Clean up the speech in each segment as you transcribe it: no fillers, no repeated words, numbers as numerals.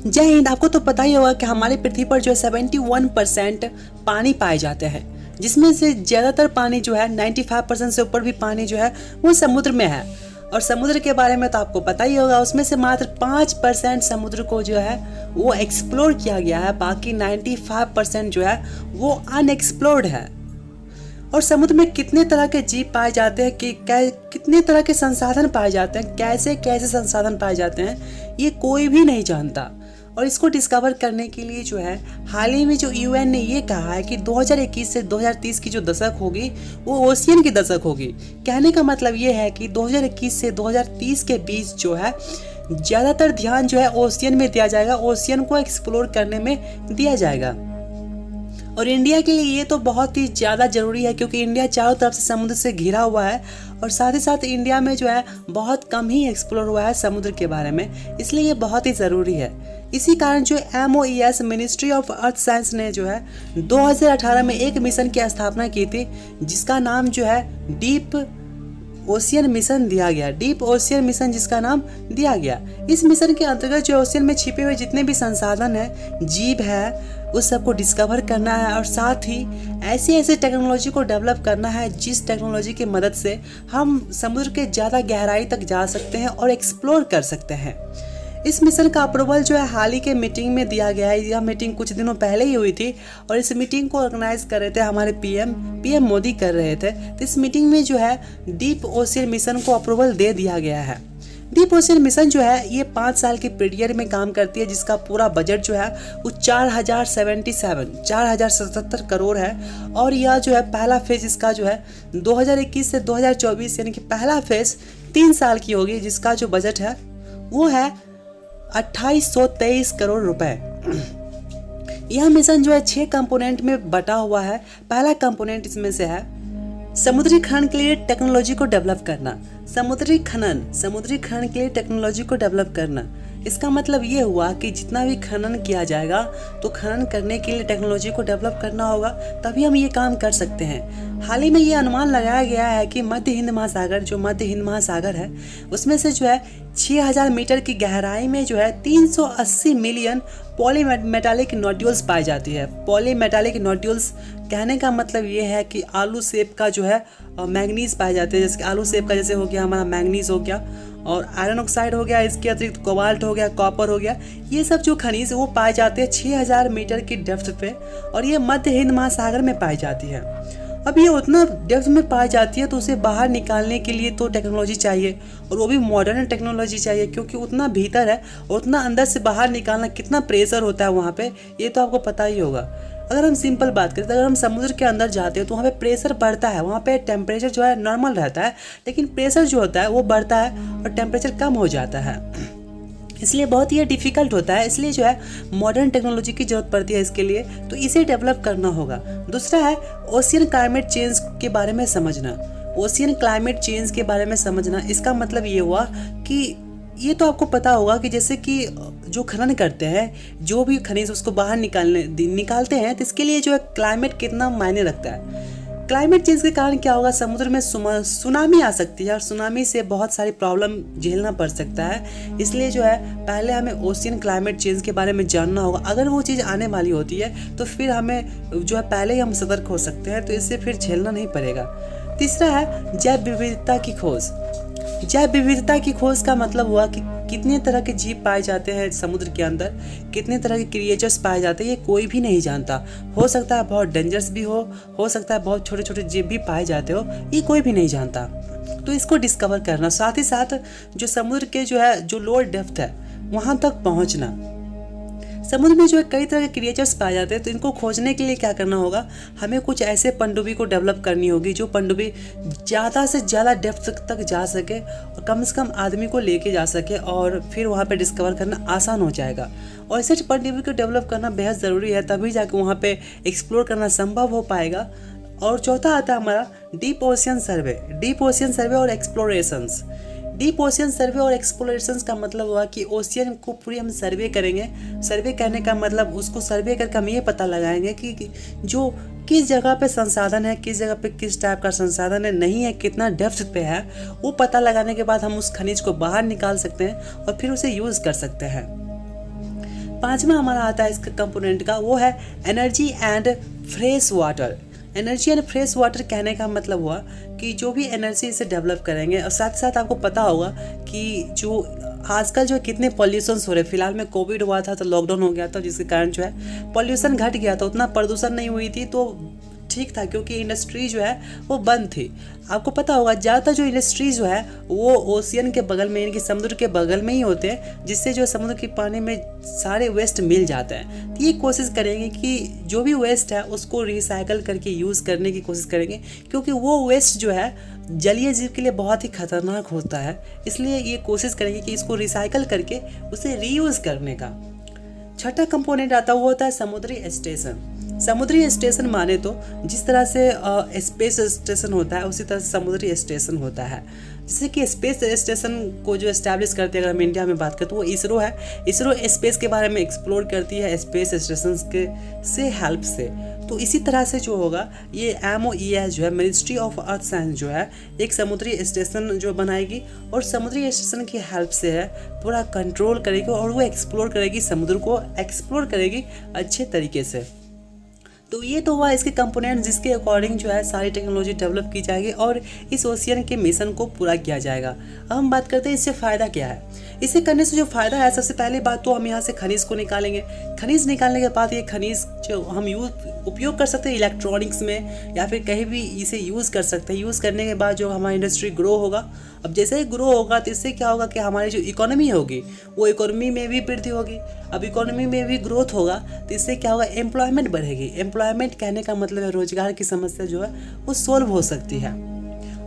जय हिंद। आपको तो पता ही होगा कि हमारी पृथ्वी पर जो है 71% पानी पाए जाते हैं, जिसमें से ज़्यादातर पानी जो है 95% से ऊपर भी पानी जो है वो समुद्र में है। और समुद्र के बारे में तो आपको पता ही होगा, उसमें से मात्र 5% समुद्र को जो है वो एक्सप्लोर किया गया है, बाकी 95% जो है वो अनएक्सप्लोर्ड है। और समुद्र में कितने तरह के जीव पाए जाते हैं, कि कितने तरह के संसाधन पाए जाते हैं, कैसे कैसे संसाधन पाए जाते हैं, ये कोई भी नहीं जानता। और इसको डिस्कवर करने के लिए जो है हाल ही में जो यूएन ने ये कहा है कि 2021 से 2030 की जो दशक होगी वो ओशियन की दशक होगी। कहने का मतलब ये है कि 2021 से 2030 के बीच जो है ज़्यादातर ध्यान जो है ओशियन में दिया जाएगा, ओशियन को एक्सप्लोर करने में दिया जाएगा। और इंडिया के लिए ये तो बहुत ही ज़्यादा ज़रूरी है, क्योंकि इंडिया चारों तरफ से समुद्र से घिरा हुआ है और साथ ही साथ इंडिया में जो है बहुत कम ही एक्सप्लोर हुआ है समुद्र के बारे में, इसलिए ये बहुत ही ज़रूरी है। इसी कारण जो MOES ministry of earth science ने जो है 2018 में एक मिशन की स्थापना की थी, जिसका नाम जो है डीप ओशियन मिशन दिया गया। डीप ओशियन मिशन जिसका नाम दिया गया। इस मिशन के अंतर्गत जो ओशियन में छिपे हुए जितने भी संसाधन है, जीव है, उस सबको डिस्कवर करना है और साथ ही ऐसी ऐसी टेक्नोलॉजी को डेवलप करना है जिस टेक्नोलॉजी की मदद से हम समुद्र के ज़्यादा गहराई तक जा सकते हैं और एक्सप्लोर कर सकते हैं। इस मिशन का अप्रूवल जो है हाल ही के मीटिंग में दिया गया है। यह मीटिंग कुछ दिनों पहले ही हुई थी और इस मीटिंग को ऑर्गेनाइज कर रहे थे हमारे पीएम मोदी कर रहे थे। तो इस मीटिंग में जो है डीप ओशियन मिशन को अप्रूवल दे दिया गया है। डीप ओशियन मिशन जो है ये 5 साल की पीरियड में काम करती है, जिसका पूरा बजट जो है वो 4077 करोड़ है। और यह जो है पहला फेज इसका जो है 2021 से 2024 यानी कि पहला फेज 3 साल की होगी, जिसका जो बजट है वो है 2823 करोड़ रुपए। यह मिशन जो है 6 कंपोनेंट में बटा हुआ है। पहला कंपोनेंट इसमें से है समुद्री खनन के लिए टेक्नोलॉजी को डेवलप करना। समुद्री खनन के लिए टेक्नोलॉजी को डेवलप करना, इसका मतलब ये हुआ कि जितना भी खनन किया जाएगा तो खनन करने के लिए टेक्नोलॉजी को डेवलप करना होगा, तभी हम ये काम कर सकते हैं। हाल ही में ये अनुमान लगाया गया है कि मध्य हिंद महासागर है, उसमें से जो है 6000 मीटर की गहराई में जो है 380 मिलियन पॉलीमेटालिक नोड्यूल्स पाई जाती है। पॉलीमेटालिक नोड्यूल्स कहने का मतलब ये है कि आलू सेप का जो है मैंगनीज पाए जाते हैं, जैसे कि आलू सेप का जैसे हो गया हमारा मैंगनीज हो गया, और आयरन ऑक्साइड हो गया, इसके अतिरिक्त कोबाल्ट हो गया, कॉपर हो गया। ये सब जो खनिज वो पाए जाते हैं 6000 मीटर की डेप्थ पे, और ये मध्य हिंद महासागर में पाई जाती है। अब ये उतना डेप्थ में पाई जाती है तो उसे बाहर निकालने के लिए तो टेक्नोलॉजी चाहिए, और वो भी मॉडर्न टेक्नोलॉजी चाहिए, क्योंकि उतना भीतर है और उतना अंदर से बाहर निकालना कितना प्रेशर होता है वहाँ पे, ये तो आपको पता ही होगा। अगर हम सिंपल बात करें तो अगर हम समुद्र के अंदर जाते हैं तो वहाँ पे प्रेशर बढ़ता है, वहाँ पे टेम्परेचर जो है नॉर्मल रहता है, लेकिन प्रेशर जो होता है वो बढ़ता है और टेम्परेचर कम हो जाता है, इसलिए बहुत ही डिफ़िकल्ट होता है। इसलिए जो है मॉडर्न टेक्नोलॉजी की ज़रूरत पड़ती है इसके लिए, तो इसे डेवलप करना होगा। दूसरा है ओशियन क्लाइमेट चेंज के बारे में समझना। ओशियन क्लाइमेट चेंज के बारे में समझना, इसका मतलब ये हुआ कि ये तो आपको पता होगा कि जैसे कि जो खनन करते हैं, जो भी खनिज उसको बाहर निकालते हैं, तो इसके लिए जो है क्लाइमेट कितना मायने रखता है। क्लाइमेट चेंज के कारण क्या होगा, समुद्र में सुनामी आ सकती है और सुनामी से बहुत सारी प्रॉब्लम झेलना पड़ सकता है। इसलिए जो है पहले हमें ओशियन क्लाइमेट चेंज के बारे में जानना होगा। अगर वो चीज़ आने वाली होती है तो फिर हमें जो है पहले ही हम सतर्क हो सकते हैं, तो इससे फिर झेलना नहीं पड़ेगा। तीसरा है जैव विविधता की खोज। जैव विविधता की खोज का मतलब हुआ कि कितने तरह के जीव पाए जाते हैं समुद्र के अंदर, कितने तरह के क्रिएचर्स पाए जाते हैं, ये कोई भी नहीं जानता। हो सकता है बहुत डेंजरस भी हो सकता है बहुत छोटे छोटे जीव भी पाए जाते हो, ये कोई भी नहीं जानता। तो इसको डिस्कवर करना, साथ ही साथ जो समुद्र के जो है जो लोअर डेप्थ है वहाँ तक पहुँचना। समुद्र में जो है कई तरह के क्रिएचर्स पाए जाते हैं, तो इनको खोजने के लिए क्या करना होगा, हमें कुछ ऐसे पनडुब्बी को डेवलप करनी होगी जो पनडुब्बी ज़्यादा से ज़्यादा डेप्थ तक जा सके और कम से कम आदमी को लेके जा सके, और फिर वहाँ पे डिस्कवर करना आसान हो जाएगा। और ऐसे पनडुब्बी को डेवलप करना बेहद ज़रूरी है, तभी जाके वहाँ पे एक्सप्लोर करना संभव हो पाएगा। और चौथा आता है हमारा डीप ओशियन सर्वे और एक्सप्लोरेशंस। डीप ओशियन सर्वे और एक्सप्लोरेशंस का मतलब हुआ कि ओशियन को पूरी हम सर्वे करेंगे। सर्वे करने का मतलब उसको सर्वे करके हम ये पता लगाएंगे कि जो किस जगह पे संसाधन है, किस जगह पे किस टाइप का संसाधन है, नहीं है, कितना डेप्थ पे है, वो पता लगाने के बाद हम उस खनिज को बाहर निकाल सकते हैं और फिर उसे यूज़ कर सकते हैं। पांचवा हमारा आता है इसका कंपोनेंट का, वो है energy and fresh water. Energy and fresh water कहने का मतलब हुआ कि जो भी एनर्जी इसे डेवलप करेंगे, और साथ ही साथ आपको पता होगा कि जो आजकल जो कितने पॉल्यूशंस हो रहे हैं, फिलहाल में कोविड हुआ था तो लॉकडाउन हो गया था, जिसके कारण जो है पॉल्यूशन घट गया था, उतना प्रदूषण नहीं हुई थी, तो ठीक था क्योंकि इंडस्ट्री जो है वो बंद थी। आपको पता होगा ज़्यादातर जो इंडस्ट्री जो है वो ओशियन के बगल में, यानी कि समुद्र के बगल में ही होते हैं, जिससे जो समुद्र के पानी में सारे वेस्ट मिल जाते हैं। तो ये कोशिश करेंगे कि जो भी वेस्ट है उसको रिसाइकल करके यूज़ करने की कोशिश करेंगे, क्योंकि वो वेस्ट जो है जलीय जीव के लिए बहुत ही खतरनाक होता है, इसलिए ये कोशिश करेंगे कि इसको रिसाइकल करके उसे रीयूज़ करने का। छठा कंपोनेंट आता हुआ होता है समुद्री स्टेशन। समुद्री स्टेशन माने तो जिस तरह से स्पेस स्टेशन होता है उसी तरह से समुद्री स्टेशन होता है। जैसे कि स्पेस स्टेशन को जो एस्टैब्लिश करते हैं, अगर हम इंडिया में बात करें तो वो इसरो है। इसरो स्पेस के बारे में एक्सप्लोर करती है स्पेस स्टेशन के से हेल्प से। तो इसी तरह से जो होगा ये MOES जो है, मिनिस्ट्री ऑफ अर्थ साइंस जो है, एक समुद्री स्टेशन जो बनाएगी और समुद्री स्टेशन की हेल्प से है पूरा कंट्रोल करेगी और वो एक्सप्लोर करेगी, समुद्र को एक्सप्लोर करेगी अच्छे तरीके से। तो ये तो हुआ इसके कंपोनेंट जिसके अकॉर्डिंग जो है सारी टेक्नोलॉजी डेवलप की जाएगी और इस ओशियन के मिशन को पूरा किया जाएगा। अब हम बात करते हैं इससे फ़ायदा क्या है। इसे करने से जो फ़ायदा है, सबसे पहली बात तो हम यहाँ से खनिज को निकालेंगे। खनिज निकालने के बाद ये खनिज जो हम उपयोग कर सकते हैं इलेक्ट्रॉनिक्स में या फिर कहीं भी इसे यूज़ कर सकते हैं। यूज़ करने के बाद जो हमारा इंडस्ट्री ग्रो होगा, अब जैसे ही ग्रो होगा तो इससे क्या होगा कि हमारी जो इकोनॉमी होगी वो इकोनॉमी में भी वृद्धि होगी। अब इकोनॉमी में भी ग्रोथ होगा तो इससे क्या होगा, एम्प्लॉयमेंट बढ़ेगी। एम्प्लॉयमेंट कहने का मतलब है रोजगार की समस्या जो है वो सॉल्व हो सकती है।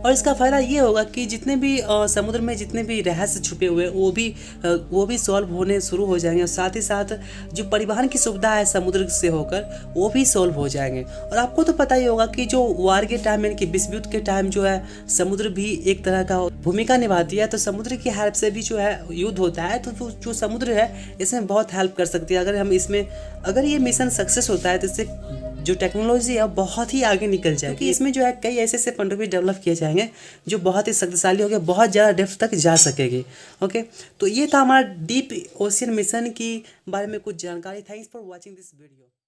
और इसका फ़ायदा ये होगा कि जितने भी समुद्र में जितने भी रहस्य छुपे हुए वो भी सॉल्व होने शुरू हो जाएंगे, और साथ ही साथ जो परिवहन की सुविधा है समुद्र से होकर वो भी सॉल्व हो जाएंगे। और आपको तो पता ही होगा कि जो वार के टाइम यानी कि विश्व युद्ध के टाइम जो है समुद्र भी एक तरह का भूमिका निभाती है। तो समुद्र की हेल्प से भी जो है युद्ध होता है, तो जो समुद्र है इसमें बहुत हेल्प कर सकती है। अगर ये मिशन सक्सेस होता है तो इससे जो टेक्नोलॉजी है बहुत ही आगे निकल जाएगी, क्योंकि इसमें जो है कई ऐसे पॉइंट भी डेवलप किए जाएंगे जो बहुत ही शक्तिशाली होगी, बहुत ज़्यादा डेप्थ तक जा सकेगी। ओके, तो ये था हमारा डीप ओशियन मिशन की बारे में कुछ जानकारी। Thanks for watching this video.